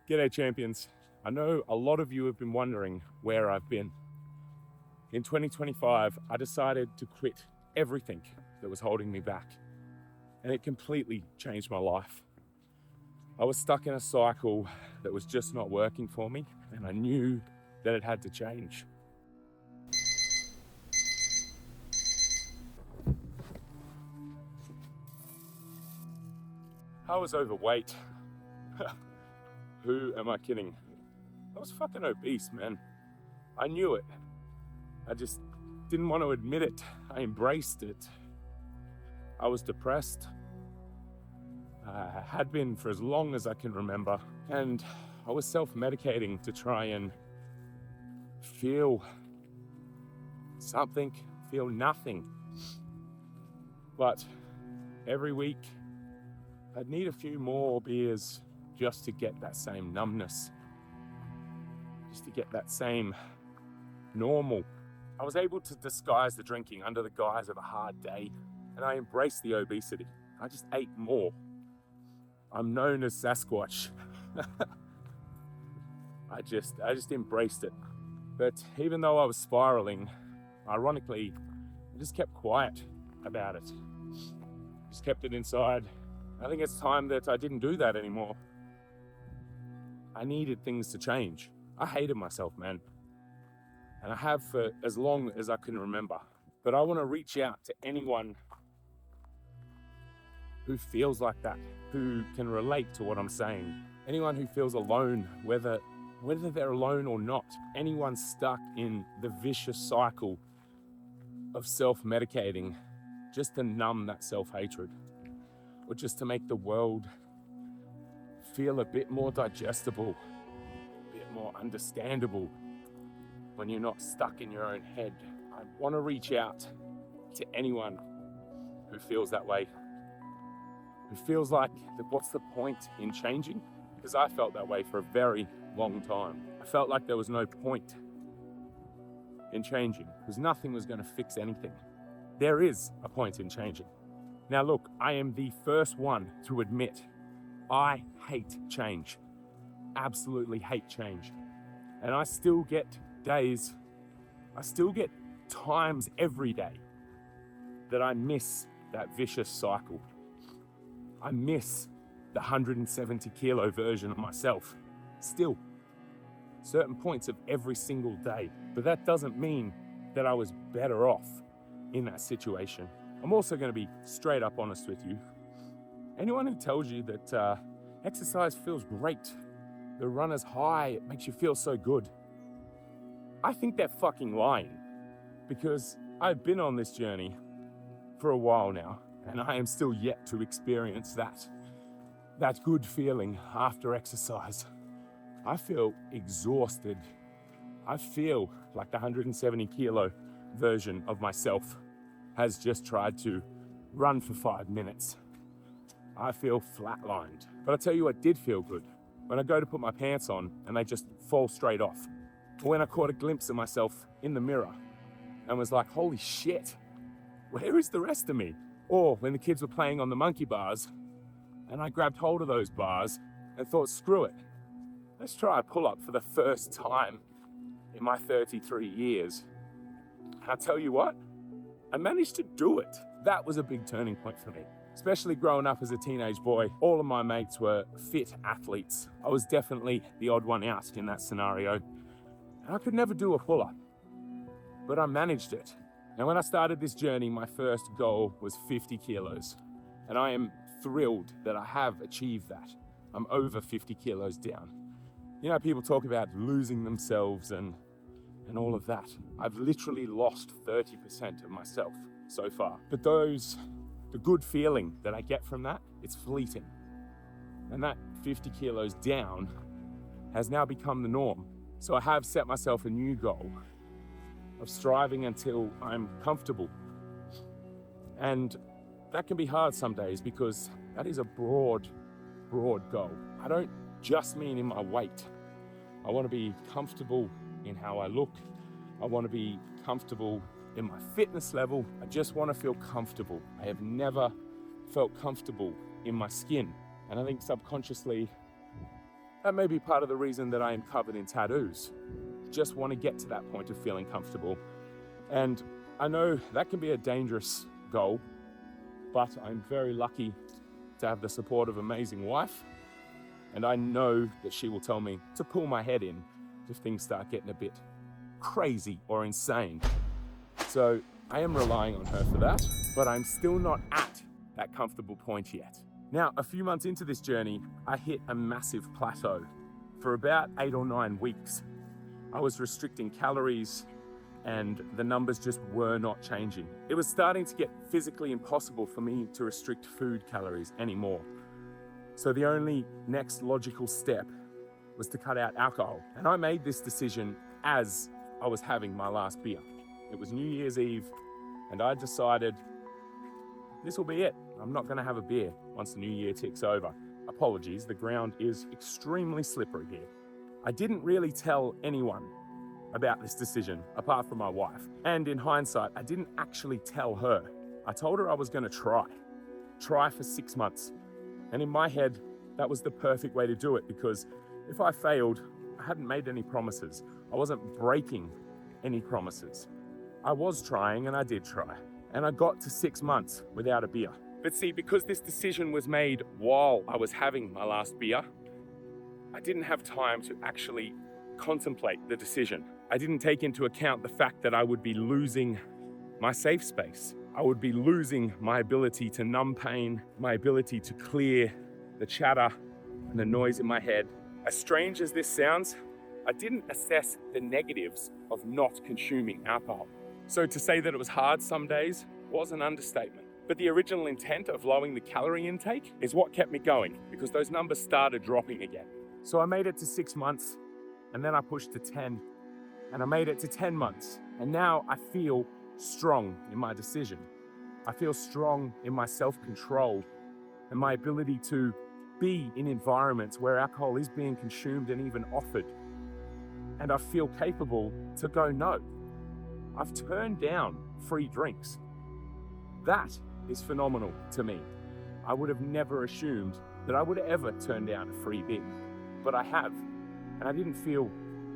G'day champions. I know a lot of you have been wondering where I've been. In 2025, I decided to quit everything that was holding me back, and it completely changed my life. I was stuck in a cycle that was just not working for me, and I knew that it had to change. I was overweight. Who am I kidding? I was fucking obese, man. I knew it. I just didn't want to admit it. I embraced it. I was depressed. I had been for as long as I can remember. And I was self-medicating to try and feel something, feel nothing. But every week, I'd need a few more beers just to get that same numbness, just to get that same normal. I was able to disguise the drinking under the guise of a hard day, and I embraced the obesity. I just ate more. I'm known as Sasquatch. I just embraced it. But even though I was spiraling, ironically, I just kept quiet about it. Just kept it inside. I think it's time that I didn't do that anymore. I needed things to change. I hated myself, man. And I have for as long as I can remember. But I want to reach out to anyone who feels like that, who can relate to what I'm saying. Anyone who feels alone, whether they're alone or not. Anyone stuck in the vicious cycle of self-medicating just to numb that self-hatred, or just to make the world feel a bit more digestible, a bit more understandable when you're not stuck in your own head. I want to reach out to anyone who feels that way, who feels like, what's the point in changing? Because I felt that way for a very long time. I felt like there was no point in changing, because nothing was going to fix anything. There is a point in changing. Now look, I am the first one to admit I hate change. Absolutely hate change. And I still get days, I still get times every day that I miss that vicious cycle. I miss the 170 kilo version of myself. Still, certain points of every single day. But that doesn't mean that I was better off in that situation. I'm also going to be straight up honest with you. Anyone who tells you that exercise feels great, the runner's high, it makes you feel so good, I think they're fucking lying, because I've been on this journey for a while now, and I am still yet to experience that good feeling after exercise. I feel exhausted. I feel like the 170 kilo version of myself has just tried to run for 5 minutes. I feel flatlined. But I tell you what did feel good. When I go to put my pants on and they just fall straight off. Or when I caught a glimpse of myself in the mirror and was like, holy shit, where is the rest of me? Or when the kids were playing on the monkey bars and I grabbed hold of those bars and thought, screw it. Let's try a pull-up for the first time in my 33 years. And I tell you what, I managed to do it. That was a big turning point for me. Especially growing up as a teenage boy, all of my mates were fit athletes. I was definitely the odd one out in that scenario. And I could never do a pull-up, but I managed it. Now, when I started this journey, my first goal was 50 kilos. And I am thrilled that I have achieved that. I'm over 50 kilos down. You know, people talk about losing themselves and all of that. I've literally lost 30% of myself so far. But the good feeling that I get from that, it's fleeting. And that 50 kilos down has now become the norm. So I have set myself a new goal of striving until I'm comfortable. And that can be hard some days because that is a broad goal. I don't just mean in my weight. I want to be comfortable in how I look. I want to be comfortable in my fitness level. I just want to feel comfortable. I have never felt comfortable in my skin. And I think subconsciously, That may be part of the reason that I am covered in tattoos. Just want to get to that point of feeling comfortable. And I know that can be a dangerous goal, but I'm very lucky to have the support of an amazing wife. And I know that she will tell me to pull my head in if things start getting a bit crazy or insane. So I am relying on her for that, but I'm still not at that comfortable point yet. Now, a few months into this journey, I hit a massive plateau. For about 8 or 9 weeks, I was restricting calories and the numbers just were not changing. It was starting to get physically impossible for me to restrict food calories anymore. So the only next logical step was to cut out alcohol. And I made this decision as I was having my last beer. It was New Year's Eve, and I decided this will be it. I'm not gonna have a beer once the new year ticks over. Apologies, the ground is extremely slippery here. I didn't really tell anyone about this decision, apart from my wife. And in hindsight, I didn't actually tell her. I told her I was gonna try for 6 months. And in my head, that was the perfect way to do it, because if I failed, I hadn't made any promises. I wasn't breaking any promises. I was trying, and I did try. And I got to 6 months without a beer. But see, because this decision was made while I was having my last beer, I didn't have time to actually contemplate the decision. I didn't take into account the fact that I would be losing my safe space. I would be losing my ability to numb pain, my ability to clear the chatter and the noise in my head. As strange as this sounds, I didn't assess the negatives of not consuming alcohol. So to say that it was hard some days was an understatement. But the original intent of lowering the calorie intake is what kept me going, because those numbers started dropping again. So I made it to 6 months, and then I pushed to 10, and I made it to 10 months. And now I feel strong in my decision. I feel strong in my self-control and my ability to be in environments where alcohol is being consumed and even offered. And I feel capable to go no. I've turned down free drinks. That is phenomenal to me. I would have never assumed that I would ever turn down a free beer, but I have. And I didn't feel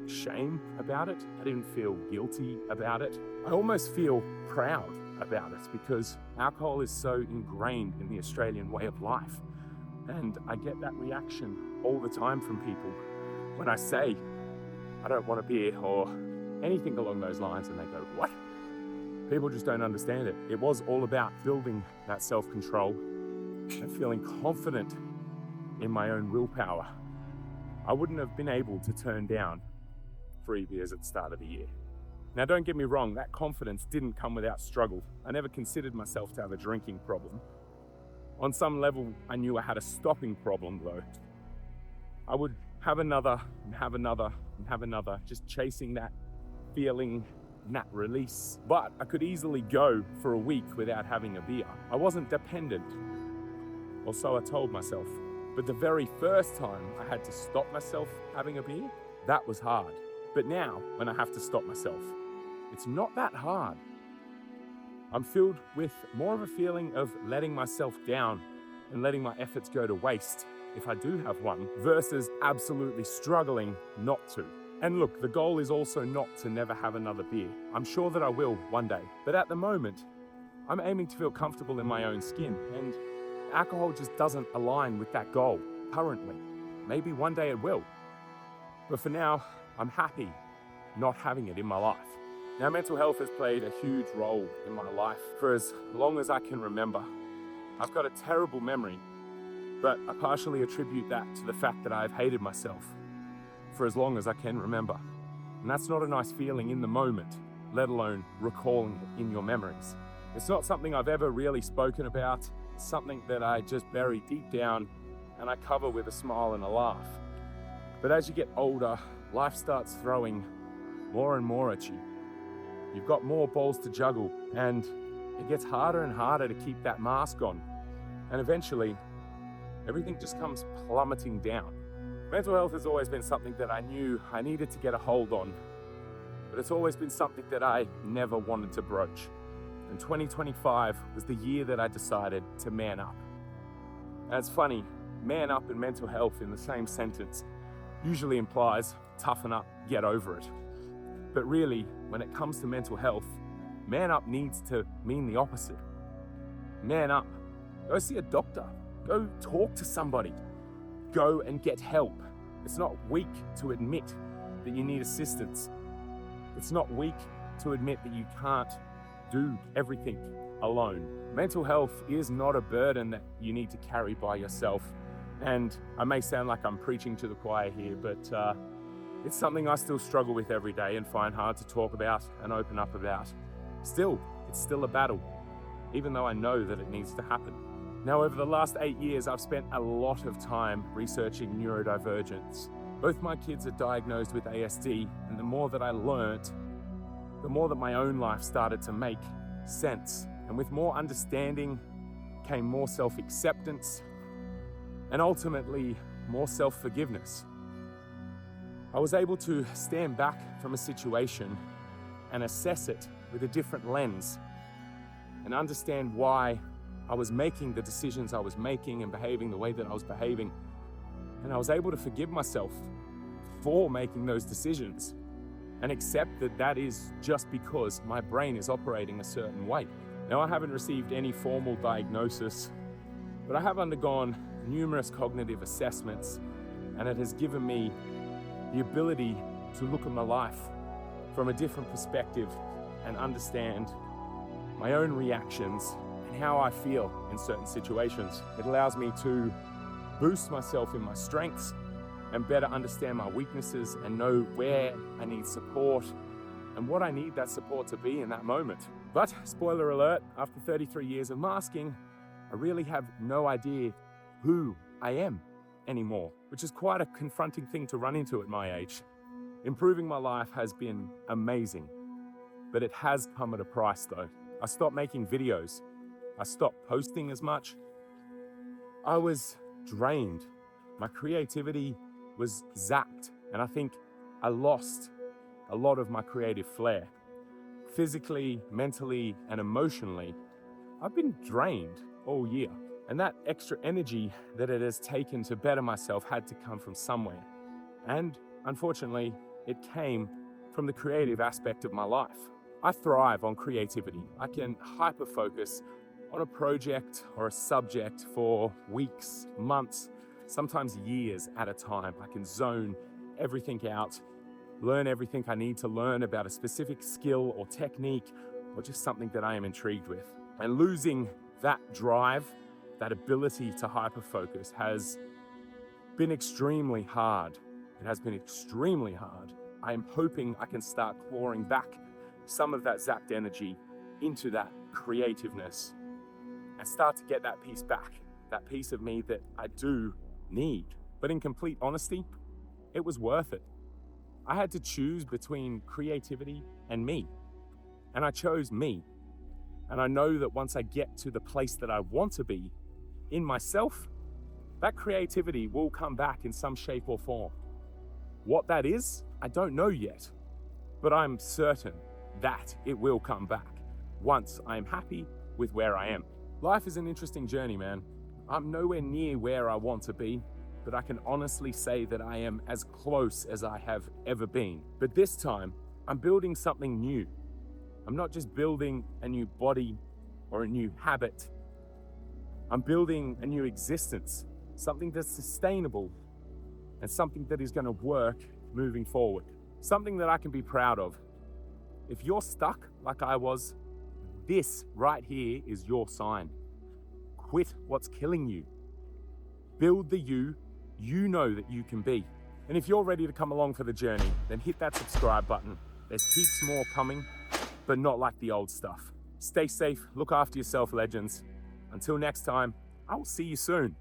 shame about it. I didn't feel guilty about it. I almost feel proud about it, because alcohol is so ingrained in the Australian way of life. And I get that reaction all the time from people when I say, I don't want a beer or anything along those lines, and they go, what? People just don't understand it. It was all about building that self-control and feeling confident in my own willpower. I wouldn't have been able to turn down free beers at the start of the year. Now, don't get me wrong, that confidence didn't come without struggle. I never considered myself to have a drinking problem. On some level, I knew I had a stopping problem though. I would have another and have another and have another, just chasing that feeling and that release. But I could easily go for a week without having a beer. I wasn't dependent, or so I told myself. But the very first time I had to stop myself having a beer, that was hard. But now, when I have to stop myself, it's not that hard. I'm filled with more of a feeling of letting myself down and letting my efforts go to waste if I do have one, versus absolutely struggling not to. And look, the goal is also not to never have another beer. I'm sure that I will one day. But at the moment, I'm aiming to feel comfortable in my own skin, and alcohol just doesn't align with that goal currently. Maybe one day it will. But for now, I'm happy not having it in my life. Now, mental health has played a huge role in my life for as long as I can remember. I've got a terrible memory, but I partially attribute that to the fact that I've hated myself for as long as I can remember. And that's not a nice feeling in the moment, let alone recalling it in your memories. It's not something I've ever really spoken about. It's something that I just bury deep down and I cover with a smile and a laugh. But as you get older, life starts throwing more and more at you. You've got more balls to juggle, and it gets harder and harder to keep that mask on. And eventually, everything just comes plummeting down. Mental health has always been something that I knew I needed to get a hold on, but it's always been something that I never wanted to broach. And 2025 was the year that I decided to man up. And it's funny, man up and mental health in the same sentence usually implies toughen up, get over it. But really, when it comes to mental health, man up needs to mean the opposite. Man up. Go see a doctor. Go talk to somebody. Go and get help. It's not weak to admit that you need assistance. It's not weak to admit that you can't do everything alone. Mental health is not a burden that you need to carry by yourself. And I may sound like I'm preaching to the choir here, but it's something I still struggle with every day and find hard to talk about and open up about. Still, it's still a battle, even though I know that it needs to happen. Now, over the last 8 years, I've spent a lot of time researching neurodivergence. Both my kids are diagnosed with ASD, and the more that I learnt, the more that my own life started to make sense. And with more understanding came more self-acceptance and ultimately more self-forgiveness. I was able to stand back from a situation and assess it with a different lens and understand why I was making the decisions I was making and behaving the way that I was behaving. And I was able to forgive myself for making those decisions and accept that that is just because my brain is operating a certain way. Now, I haven't received any formal diagnosis, but I have undergone numerous cognitive assessments, and it has given me the ability to look at my life from a different perspective and understand my own reactions and how I feel in certain situations. It allows me to boost myself in my strengths and better understand my weaknesses and know where I need support and what I need that support to be in that moment. But spoiler alert, after 33 years of masking, I really have no idea who I am anymore, which is quite a confronting thing to run into at my age. Improving my life has been amazing, but it has come at a price though. I stopped making videos. I stopped posting as much. I was drained. My creativity was zapped, and I think I lost a lot of my creative flair. Physically, mentally, and emotionally, I've been drained all year. And that extra energy that it has taken to better myself had to come from somewhere. And unfortunately, it came from the creative aspect of my life. I thrive on creativity. I can hyper-focus on a project or a subject for weeks, months, sometimes years at a time. I can zone everything out, learn everything I need to learn about a specific skill or technique, or just something that I am intrigued with. And losing that drive, that ability to hyper-focus has been extremely hard. It has been extremely hard. I am hoping I can start clawing back some of that zapped energy into that creativeness and start to get that piece back, that piece of me that I do need. But in complete honesty, it was worth it. I had to choose between creativity and me, and I chose me. And I know that once I get to the place that I want to be in myself, that creativity will come back in some shape or form. What that is, I don't know yet, but I'm certain that it will come back once I am happy with where I am. Life is an interesting journey, man. I'm nowhere near where I want to be, but I can honestly say that I am as close as I have ever been. But this time, I'm building something new. I'm not just building a new body or a new habit. I'm building a new existence, something that's sustainable and something that is going to work moving forward, something that I can be proud of. If you're stuck like I was, this right here is your sign. Quit what's killing you. Build the you know that you can be. And if you're ready to come along for the journey, then hit that subscribe button. There's heaps more coming, but not like the old stuff. Stay safe, look after yourself, legends. Until next time, I will see you soon.